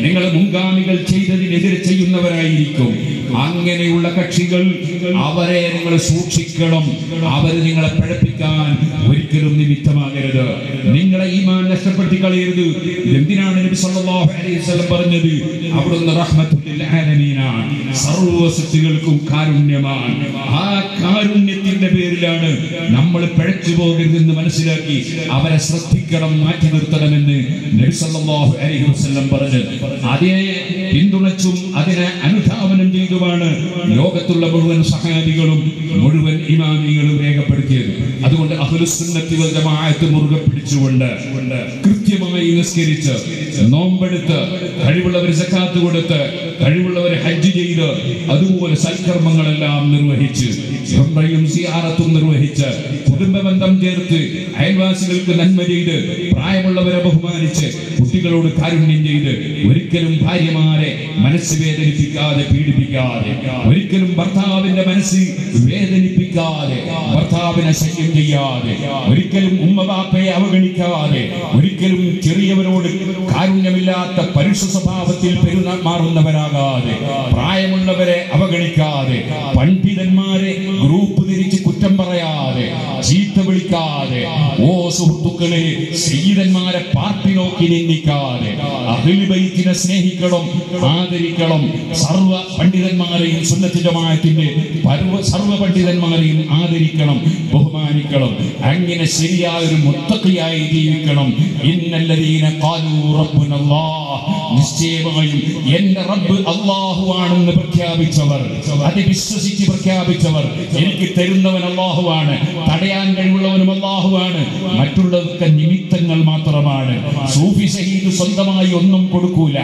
നിങ്ങൾ മുൻഗാമികൾ ചെയ്തതിനെതിരെ ചെയ്യുന്നവരായിരിക്കും. അങ്ങനെയുള്ള കക്ഷികൾ, അവരെ നിങ്ങൾ സൂക്ഷിക്കണം. അവർ നിങ്ങളെ പഴപ്പിക്കാൻ ഒരിക്കലും നിമിത്തമാകരുത്. നിങ്ങളെ ഈമാൻ നഷ്ടപ്പെടുത്തി കളയരുത്. എന്തിനാണ് നബി സല്ലല്ലാഹു അലൈഹി വസല്ലം പറഞ്ഞത്? അവിടുന്ന് റഹ്മത്തുൽ ലിൽ ആലമീനാണ്, സർവ്വ സൃഷ്ടികൾക്കും കാരുണ്യമാണ്. ആ കാരുണ്യത്തിന്റെ പേരിലാണ് നമ്മൾ പഴച്ചു പോകരുതെന്ന് മനസ്സിലാക്കി അവരെ ശ്രദ്ധിക്കണം, മാറ്റി നിർത്തണമെന്ന് നബി സല്ലല്ലാഹു അലൈഹി വസല്ലം പറഞ്ഞത്. അതിനെ പിന്തുണച്ചും അതിനെ അനുധാവനം ചെയ്തുമാണ് ലോകത്തുള്ള മുഴുവൻ സഹാബികളും മുഴുവൻ ഇമാമികളും രേഖപ്പെടുത്തിയത്. അതുകൊണ്ട് അഹ്ലുസ് സുന്നത്തി വൽ ജമാഅത്ത് മുറുകെ പിടിച്ചുകൊണ്ട് കൃത്യമായി നിസ്കരിച്ച്, നോമ്പെടുത്ത്, കഴിവുള്ളവർ സക്കാത്ത് കൊടുത്ത്, കഴിവുള്ളവർ ഹജ്ജ് ചെയ്ത്, അതുപോലെ സൽക്കർമ്മങ്ങളെല്ലാം നിർവഹിച്ച്, ഉംറയും സിയാറത്തും നിർവഹിച്ച്, കുടുംബബന്ധം ചേർത്ത്, അയൽവാസികൾക്ക് നന്മ ചെയ്ത്, പ്രായമുള്ളവരെ ബഹുമാനിച്ച്, കുട്ടികളോട് കാരുണ്യം ചെയ്ത്, ഒരിക്കലും ഭാര്യമാരെ മനസ്സ് വേദനിപ്പിക്കാതെ, പീഡിപ്പിക്കാതെ, ഒരിക്കലും ഭർത്താവിന്റെ മനസ്സ് വേദനിപ്പിക്കാതെ, ഭർത്താവിനെ ശല്യം ചെയ്യാതെ, ഒരിക്കലും ഉമ്മബാപ്പയെ അവഗണിക്കാതെ, ഒരിക്കലും ചെറിയവരോട് കാരുണ്യമില്ലാത്ത പരുഷ സ്വഭാവത്തിൽ പെരുമാറുന്നവരാകാതെ, പ്രായമുള്ളവരെ അവഗണിക്കാതെ, പണ്ഡിതന്മാരെ ഗ്രൂപ്പ് തിരിച്ച് കുറ്റം പറയാതെ, ചീത്ത വിളിക്കാതെ, ഓ സുഹൃത്തുക്കളെ, സയ്യിദന്മാരെ പാർട്ടി നോക്കി നിന്ദിക്കാതെ, അഹ്ലുൽ ബൈത്തിനെ സ്നേഹിക്കണം, ആദരിക്കണം. സർവ്വ പണ്ഡിതന്മാരെയും സുന്നത്ത് ജമാഅത്തിന്റെ സർവ്വ പണ്ഡിതന്മാരെയും ആദരിക്കണം, ബഹുമാനിക്കണം. അങ്ങനെ ശരിയായ ഒരു മുത്തഖിയായി ജീവിക്കണം. ഇന്നല്ലദീന ഖാലൂ റബ്ബുനല്ലാഹ്, നിശ്ചയമായും എന്റെ റബ്ബ് അല്ലാഹുവാണെന്ന് പ്രഖ്യാപിച്ചവർ, അത് വിശ്വസിച്ച് പ്രഖ്യാപിച്ചവർ, എനിക്ക് തരുന്നവൻ അല്ലാഹുവാണ്, തടയാൻ കഴിവുള്ളവനും അല്ലാഹുവാണ്, മറ്റുള്ളവർക്ക് നിമിത്തങ്ങൾ മാത്രമാണ്. സൂഫി സയ്യിദ് സ്വന്തമായി ഒന്നും കൊടുക്കൂല,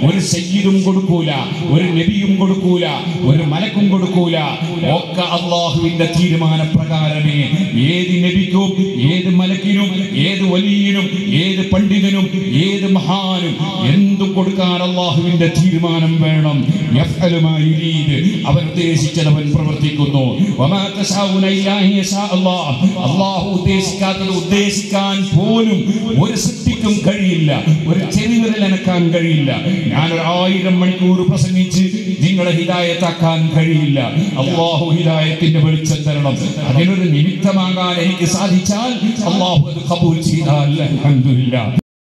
ഒരു സയ്യിദും കൊടുക്കൂല, ഒരു നബിയും കൊടുക്കൂല, ഒരു മലക്കും കൊടുക്കൂല. ഒക്കെ അല്ലാഹുവിന്റെ തീരുമാനപ്രകാരമേ ഏത് നബിക്കും, ഏത് മലക്കിനും, ഏത് വലിയനും, ഏത് പണ്ഡിതനും, ഏത് മഹാനും എന്തും കൊടുക്കാൻ അല്ലാഹുവിന്റെ തീരുമാനം വേണം. യഫ്അലു മാ യുരീദ്, അവൻ ഉദ്ദേശിച്ചത് അവൻ പ്രവർത്തിക്കുന്നു. വമാ തശാഉന ഇല്ലാ യശാ അല്ലാഹ്, അല്ലാഹു ഉദ്ദേശിക്കാത്തത് ഉദ്ദേശിക്കാൻ പോലും ഒരു സൃഷ്ടിക്കും കഴിയില്ല, ഒരു ചെവിവിരൽ അനക്കാൻ കഴിയില്ല. ഞാനൊരു 1000 മണിക്കൂർ പ്രസംഗിച്ച് നിങ്ങളെ ഹിദായത്താക്കാൻ കഴിയില്ല. അല്ലാഹു ഹിദായത്തിന്റെ വെളിച്ചം തരണം. അതിനൊരു നിമിത്തമാകാൻ എനിക്ക് സാധിച്ചാൽ അല്ലാഹു അത് ഖബൂൽ ചെയ്താൽ അൽഹംദുലില്ലാഹ്.